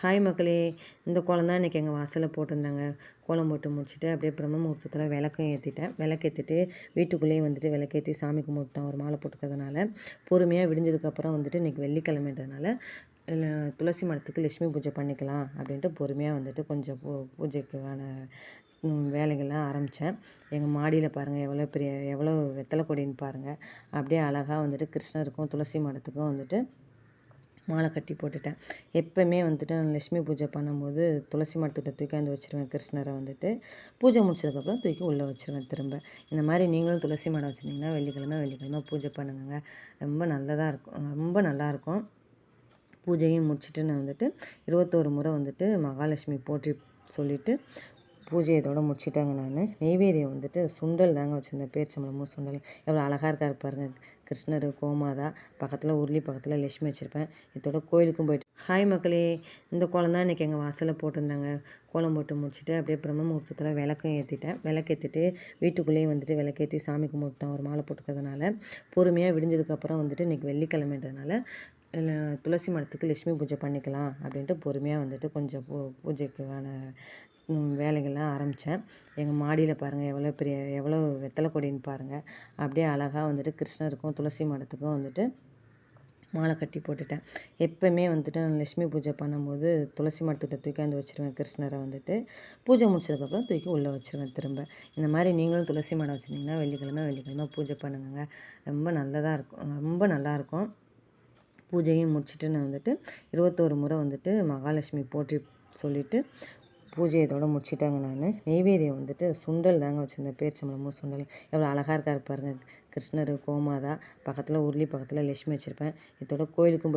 Hi மக்களே! இந்த கோலம் தான் இன்றைக்கி எங்கள் வாசலில் போட்டிருந்தாங்க. கோலம் போட்டு முடிச்சுட்டு அப்படியே பிரம்ம முகூர்த்தத்தில் விளக்கும் ஏற்றிட்டேன். விளக்கேற்றிட்டு வீட்டுக்குள்ளேயும் வந்துட்டு விளக்கேற்றி சாமி கும்பிட்டேன். ஒரு மாலை போட்டுக்கிறதுனால பொறுமையாக விடிஞ்சதுக்கப்புறம் வந்துட்டு இன்றைக்கி வெள்ளிக்கிழமைன்றதுனால துளசி மரத்துக்கு லட்சுமி பூஜை பண்ணிக்கலாம் அப்படின்ட்டு பொறுமையாக வந்துட்டு கொஞ்சம் பூஜைக்கான வேலைகள்லாம் ஆரம்பித்தேன். எங்கள் மாடியில் பாருங்கள் எவ்வளோ வெத்தலை கொடின்னு பாருங்கள். அப்படியே அழகாக வந்துட்டு கிருஷ்ணருக்கும் துளசி மரத்துக்கும் வந்துட்டு மாலை கட்டி போட்டுட்டேன். எப்போயுமே வந்துட்டு நான் லட்சுமி பூஜை பண்ணும்போது துளசி மரத்துக்கிட்ட தூக்காந்து வச்சுருவேன் கிருஷ்ணரை வந்துட்டு. பூஜை முடிச்சதுக்கப்புறம் தூக்கி உள்ளே வச்சுருவேன் திரும்ப. இந்த மாதிரி நீங்களும் துளசி மாடம் வச்சுருந்தீங்கன்னா வெள்ளிக்கிழமை பூஜை பண்ணுங்கங்க. ரொம்ப நல்லதாக இருக்கும், ரொம்ப நல்லாயிருக்கும். பூஜையும் முடிச்சுட்டு நான் வந்துட்டு 21 முறை வந்துட்டு மகாலட்சுமி போற்றி சொல்லிவிட்டு பூஜை இதோட முடிச்சிட்டாங்க. நான் நெய்வேதியம் வந்துட்டு சுண்டல் தாங்க வச்சுருந்தேன். பேரிச்சம்பழமும் சுண்டல் எவ்வளோ அழகாக இருக்காரு பாருங்கள். கிருஷ்ணர், கோமாதா, பக்கத்தில் உருளி, பக்கத்தில் லட்சுமி வச்சுருப்பேன். இதோட கோயிலுக்கும் போய்ட்டு ஹாய் மக்களே! இந்த கோலம் தான் இன்றைக்கி எங்கள் வாசலில் போட்டிருந்தாங்க. கோலம் போட்டு முடிச்சுட்டு அப்படியே பிரம்ம முகூர்த்தத்தில் விளக்கும் ஏற்றிட்டேன். விளக்கேற்றிட்டு வீட்டுக்குள்ளேயும் வந்துட்டு விளக்கேற்றி சாமி கும்பிட்டேன். ஒரு மாலை போட்டுக்கிறதுனால பொறுமையாக விடிஞ்சதுக்கப்புறம் வந்துட்டு இன்றைக்கி வெள்ளிக்கிழமைன்றதுனால துளசி மரத்துக்கு லட்சுமி பூஜை பண்ணிக்கலாம் அப்படின்ட்டு பொறுமையாக வந்துட்டு கொஞ்சம் பூஜைக்கான வேலைகள்லாம் ஆரம்பித்தேன். எங்கள் மாடியில் பாருங்கள் எவ்வளோ வெத்தலை கொடின்னு பாருங்கள். அப்படியே அழகாக வந்துட்டு கிருஷ்ணருக்கும் துளசி மரத்துக்கும் வந்துட்டு மாலை கட்டி போட்டுட்டேன். எப்போயுமே வந்துட்டு நான் லட்சுமி பூஜை பண்ணும்போது துளசி மரத்துக்கிட்ட தூக்காந்து வச்சுருவேன் கிருஷ்ணரை வந்துட்டு. பூஜை முடிச்சதுக்கப்புறம் தூக்கி உள்ளே வச்சுருவேன் திரும்ப. இந்த மாதிரி நீங்களும் துளசி மாடம் வச்சுருந்தீங்கன்னா வெள்ளிக்கிழமை பூஜை பண்ணுங்கங்க. ரொம்ப நல்லதாக இருக்கும், ரொம்ப நல்லாயிருக்கும். பூஜையும் முடிச்சுட்டு நான் வந்துட்டு 21 முறை வந்துட்டு மகாலட்சுமி போற்றி சொல்லிவிட்டு பூஜை இதோட முடிச்சிட்டாங்க. நான் நெய்வேதியம் வந்துட்டு சுண்டல் தாங்க வச்சுருந்தேன். பேரிச்சம்பழமும் சுண்டல் எவ்வளோ அழகாக இருக்காரு பாருங்கள். கிருஷ்ணர், கோமாதா, பக்கத்தில் உருளி, பக்கத்தில் லட்சுமி வச்சுருப்பேன். இதோட கோயிலுக்கும்